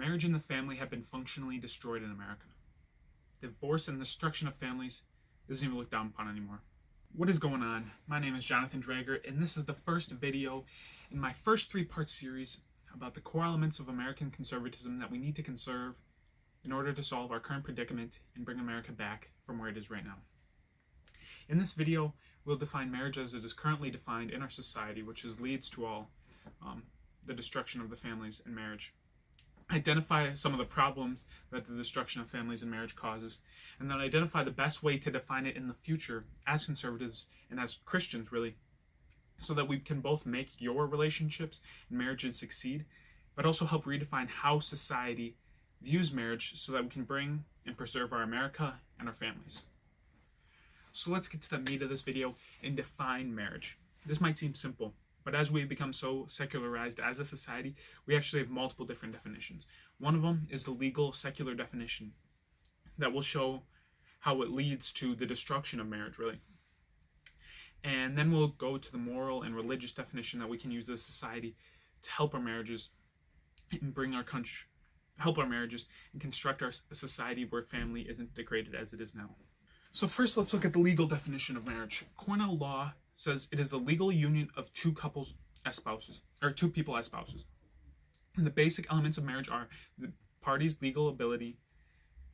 Marriage and the family have been functionally destroyed in America. Divorce and the destruction of families isn't even looked down upon anymore. What is going on? My name is Jonathan Drager, and this is the first video in my first three-part series about the core elements of American conservatism that we need to conserve in order to solve our current predicament and bring America back from where it is right now. In this video, we'll define marriage as it is currently defined in our society, which leads to all the destruction of the families and marriage. Identify some of the problems that the destruction of families and marriage causes, and then identify the best way to define it in the future as conservatives and as Christians, really, so that we can both make your relationships and marriages succeed, but also help redefine how society views marriage so that we can bring and preserve our America and our families. So let's get to the meat of this video and define marriage. This might seem simple, but as we become so secularized as a society, we actually have multiple different definitions. One of them is the legal secular definition that will show how it leads to the destruction of marriage, really. And then we'll go to the moral and religious definition that we can use as a society to help our marriages and bring our country, help our marriages and construct our society where family isn't degraded as it is now. So first, let's look at the legal definition of marriage. Cornell law says it is the legal union of two couples as spouses, or two people as spouses. And the basic elements of marriage are the parties' legal ability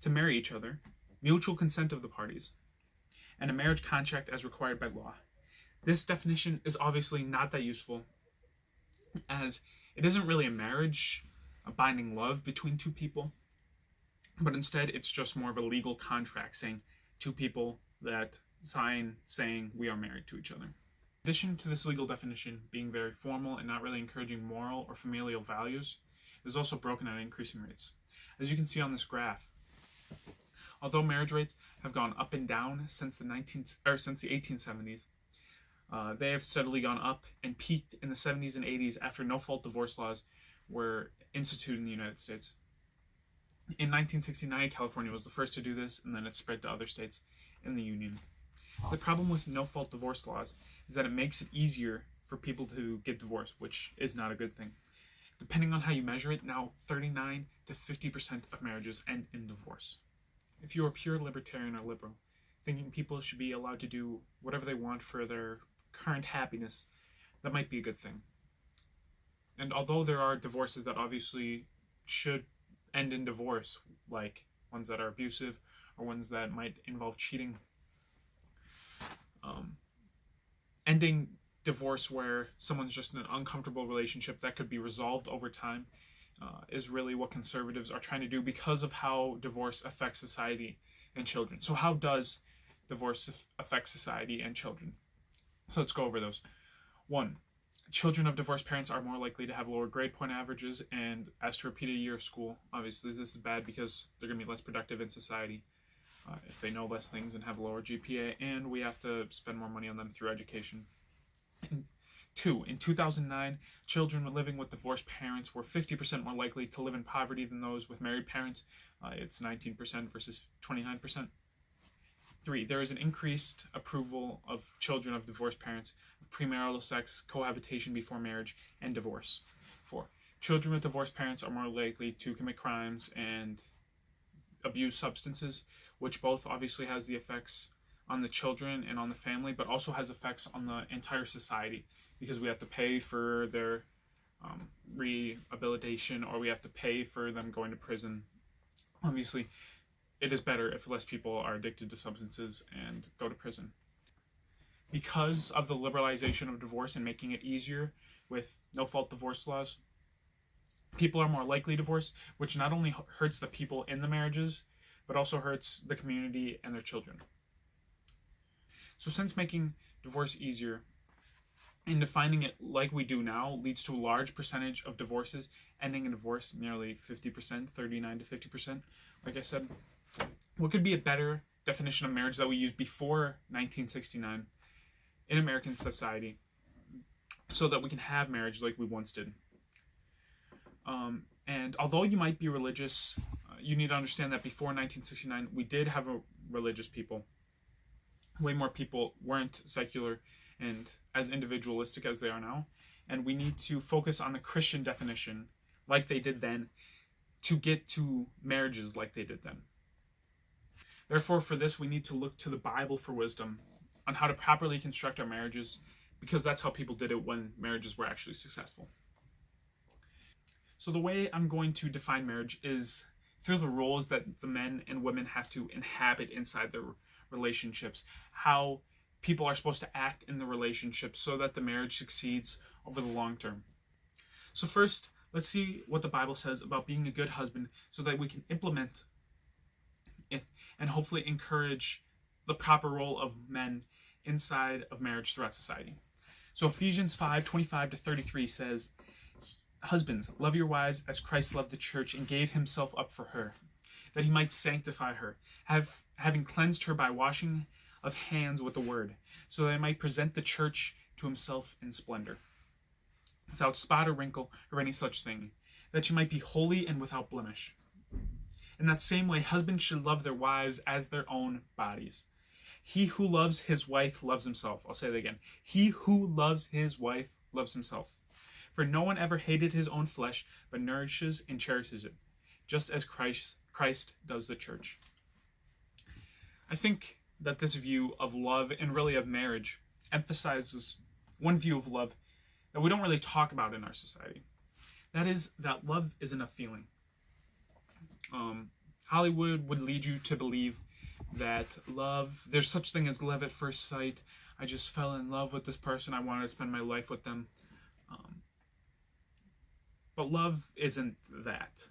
to marry each other, mutual consent of the parties, and a marriage contract as required by law. This definition is obviously not that useful, as it isn't really a marriage, a binding love between two people, but instead it's just more of a legal contract saying two people that sign saying we are married to each other. In addition to this legal definition being very formal and not really encouraging moral or familial values, it is also broken at increasing rates. As you can see on this graph, although marriage rates have gone up and down since the 1870s, they have steadily gone up and peaked in the 70s and 80s after no-fault divorce laws were instituted in the United States. In 1969, California was the first to do this, and then it spread to other states in the Union. The problem with no-fault divorce laws is that it makes it easier for people to get divorced, which is not a good thing. Depending on how you measure it, now 39 to 50% of marriages end in divorce. If you're a pure libertarian or liberal, thinking people should be allowed to do whatever they want for their current happiness, that might be a good thing. And although there are divorces that obviously should end in divorce, like ones that are abusive or ones that might involve cheating, ending divorce where someone's just in an uncomfortable relationship that could be resolved over time is really what conservatives are trying to do because of how divorce affects society and children. So how does divorce affect society and children? So let's go over those. 1. Children of divorced parents are more likely to have lower grade point averages and asked to repeat a year of school. Obviously, this is bad because they're going to be less productive in society if they know less things and have a lower GPA, and we have to spend more money on them through education. 2. In 2009, children living with divorced parents were 50% more likely to live in poverty than those with married parents. It's 19% versus 29%. 3. There is an increased approval of children of divorced parents of premarital sex, cohabitation before marriage, and divorce. 4. Children with divorced parents are more likely to commit crimes and abuse substances, which both obviously has the effects on the children and on the family, but also has effects on the entire society because we have to pay for their rehabilitation, or we have to pay for them going to prison. Obviously, it is better if less people are addicted to substances and go to prison. Because of the liberalization of divorce and making it easier with no-fault divorce laws, people are more likely to divorce, which not only hurts the people in the marriages, but also hurts the community and their children. So since making divorce easier and defining it like we do now leads to a large percentage of divorces ending in divorce, nearly 50%, 39 to 50%, like I said, what could be a better definition of marriage that we used before 1969 in American society so that we can have marriage like we once did? And although you might be religious, you need to understand that before 1969, we did have a religious people. Way more people weren't secular and as individualistic as they are now. And we need to focus on the Christian definition, like they did then, to get to marriages like they did then. Therefore, for this, we need to look to the Bible for wisdom on how to properly construct our marriages, because that's how people did it when marriages were actually successful. So the way I'm going to define marriage is through the roles that the men and women have to inhabit inside their relationships, how people are supposed to act in the relationship so that the marriage succeeds over the long term. So first, let's see what the Bible says about being a good husband so that we can implement it and hopefully encourage the proper role of men inside of marriage throughout society. So Ephesians 5:25-33 says, "Husbands, love your wives as Christ loved the church and gave himself up for her, that he might sanctify her, having cleansed her by washing of hands with the word, so that he might present the church to himself in splendor, without spot or wrinkle or any such thing, that she might be holy and without blemish. In that same way, husbands should love their wives as their own bodies. He who loves his wife loves himself." I'll say that again. He who loves his wife loves himself. "For no one ever hated his own flesh, but nourishes and cherishes it, just as Christ does the church." I think that this view of love and really of marriage emphasizes one view of love that we don't really talk about in our society. That is that love isn't a feeling. Hollywood would lead you to believe that love, there's such thing as love at first sight. I just fell in love with this person. I wanted to spend my life with them. But love isn't that.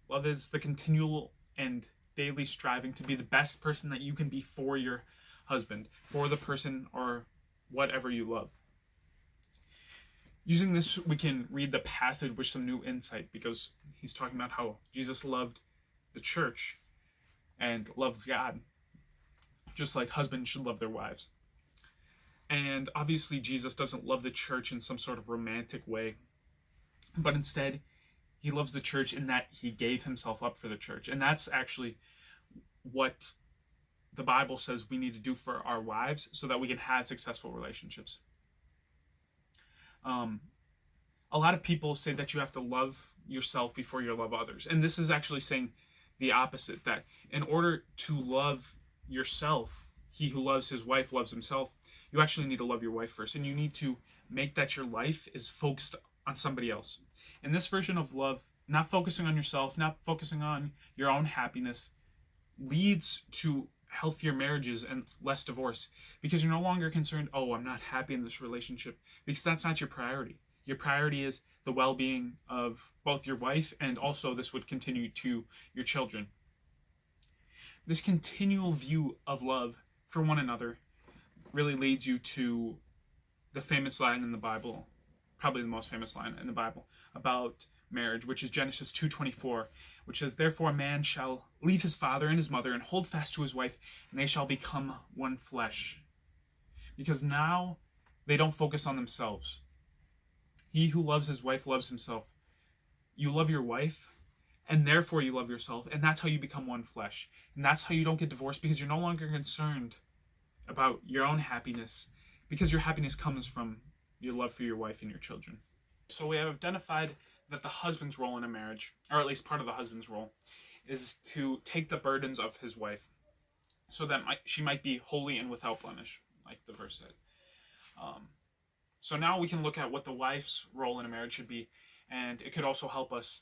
Love is the continual and daily striving to be the best person that you can be for your husband, for the person or whatever you love. Using this, we can read the passage with some new insight, because he's talking about how Jesus loved the church and loves God, just like husbands should love their wives. And obviously Jesus doesn't love the church in some sort of romantic way, but instead he loves the church in that he gave himself up for the church. And that's actually what the Bible says we need to do for our wives so that we can have successful relationships. A lot of people say that you have to love yourself before you love others. And this is actually saying the opposite, that in order to love yourself, he who loves his wife loves himself. You actually need to love your wife first, and you need to make that your life is focused on somebody else. In this version of love, not focusing on yourself, not focusing on your own happiness, leads to healthier marriages and less divorce, because you're no longer concerned, oh, I'm not happy in this relationship, because that's not your priority. Your priority is the well-being of both your wife, and also this would continue to your children. This continual view of love for one another really leads you to the famous line in the Bible, probably the most famous line in the Bible, about marriage, which is Genesis 2:24, which says, "Therefore a man shall leave his father and his mother and hold fast to his wife, and they shall become one flesh." Because now they don't focus on themselves. He who loves his wife loves himself. You love your wife, and therefore you love yourself, and that's how you become one flesh. And that's how you don't get divorced, because you're no longer concerned about your own happiness, because your happiness comes from your love for your wife and your children. So we have identified that the husband's role in a marriage, or at least part of the husband's role, is to take the burdens of his wife so that she might be holy and without blemish, like the verse said. So now we can look at what the wife's role in a marriage should be, and it could also help us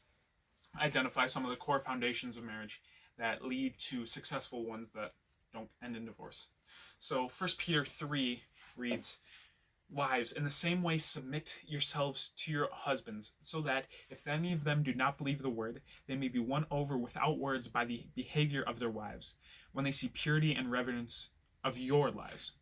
identify some of the core foundations of marriage that lead to successful ones that don't end in divorce. So 1 Peter 3 reads, "Wives, in the same way submit yourselves to your husbands, so that if any of them do not believe the word, they may be won over without words by the behavior of their wives, when they see purity and reverence of your lives.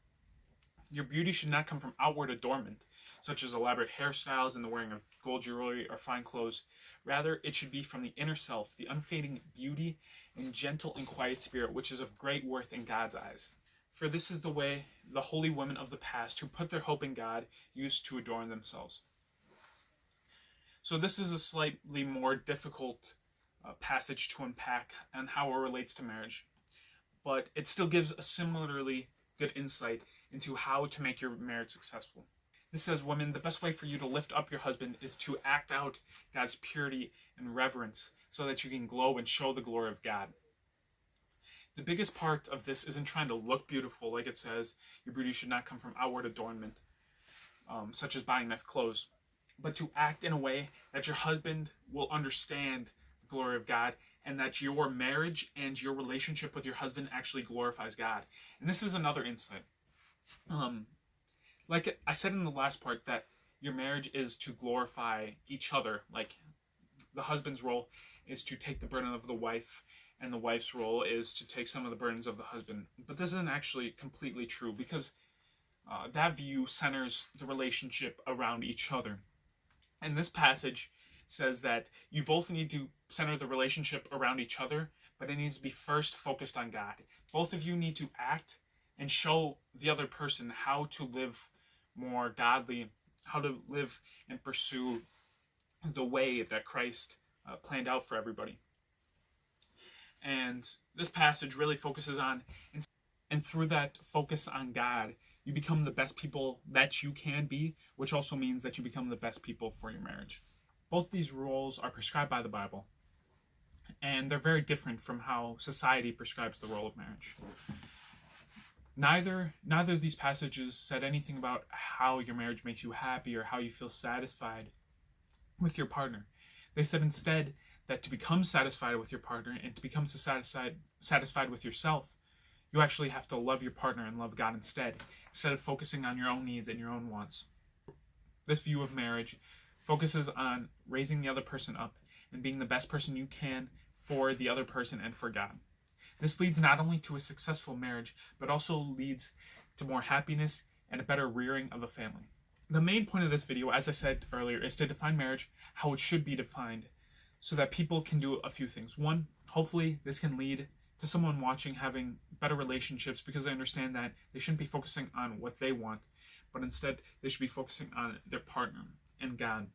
Your beauty should not come from outward adornment, such as elaborate hairstyles and the wearing of gold jewelry or fine clothes. Rather, it should be from the inner self, the unfading beauty and gentle and quiet spirit, which is of great worth in God's eyes. For this is the way the holy women of the past who put their hope in God used to adorn themselves." So this is a slightly more difficult passage to unpack and how it relates to marriage, but it still gives a similarly good insight into how to make your marriage successful. This says, women, the best way for you to lift up your husband is to act out God's purity and reverence so that you can glow and show the glory of God. The biggest part of this isn't trying to look beautiful, like it says, your beauty should not come from outward adornment, such as buying nice clothes, but to act in a way that your husband will understand the glory of God, and that your marriage and your relationship with your husband actually glorifies God. And this is another insight. Like I said in the last part, that your marriage is to glorify each other. Like the husband's role is to take the burden of the wife, and the wife's role is to take some of the burdens of the husband. But this isn't actually completely true, because that view centers the relationship around each other. And this passage says that you both need to center the relationship around each other, but it needs to be first focused on God. Both of you need to act and show the other person how to live more godly, how to live and pursue the way that Christ planned out for everybody. And this passage really focuses on, and through that focus on God, you become the best people that you can be, which also means that you become the best people for your marriage. Both these roles are prescribed by the Bible, and they're very different from how society prescribes the role of marriage. Neither of these passages said anything about how your marriage makes you happy or how you feel satisfied with your partner. They said instead that to become satisfied with your partner and to become satisfied with yourself, you actually have to love your partner and love God instead of focusing on your own needs and your own wants. This view of marriage focuses on raising the other person up and being the best person you can for the other person and for God. This leads not only to a successful marriage, but also leads to more happiness and a better rearing of a family. The main point of this video, as I said earlier, is to define marriage how it should be defined, so that people can do a few things. One, hopefully this can lead to someone watching having better relationships, because they understand that they shouldn't be focusing on what they want, but instead they should be focusing on their partner and God.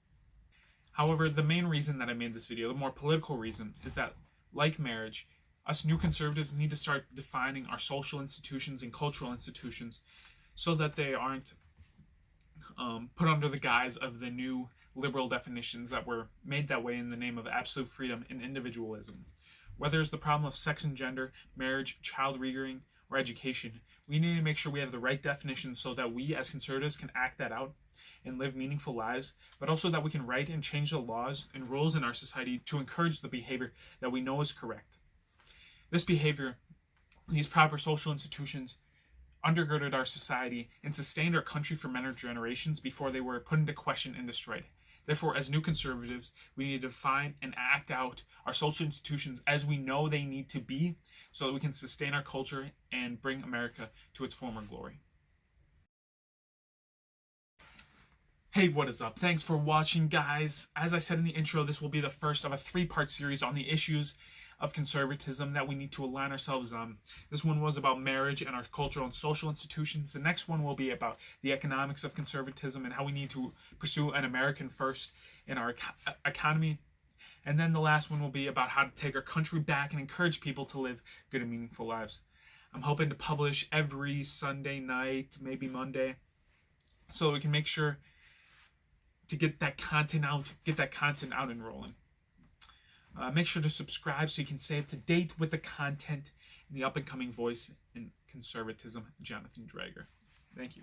However, the main reason that I made this video, the more political reason, is that, like marriage, us new conservatives need to start defining our social institutions and cultural institutions so that they aren't put under the guise of the new liberal definitions that were made that way in the name of absolute freedom and individualism. Whether it's the problem of sex and gender, marriage, child rearing, or education, we need to make sure we have the right definitions so that we as conservatives can act that out and live meaningful lives, but also that we can write and change the laws and rules in our society to encourage the behavior that we know is correct. This behavior, these proper social institutions, undergirded our society and sustained our country for many generations before they were put into question and destroyed. Therefore, as new conservatives, we need to define and act out our social institutions as we know they need to be, so that we can sustain our culture and bring America to its former glory. Hey, what is up? Thanks for watching, guys. As I said in the intro, this will be the first of a 3-part series on the issues of conservatism that we need to align ourselves on. This one was about marriage and our cultural and social institutions. The next one will be about the economics of conservatism and how we need to pursue an American first in our economy. And then the last one will be about how to take our country back and encourage people to live good and meaningful lives. I'm hoping to publish every Sunday night, maybe Monday, so we can make sure to get that content out and rolling. Make sure to subscribe so you can stay up to date with the content and the up-and-coming voice in conservatism, Jonathan Drager. Thank you.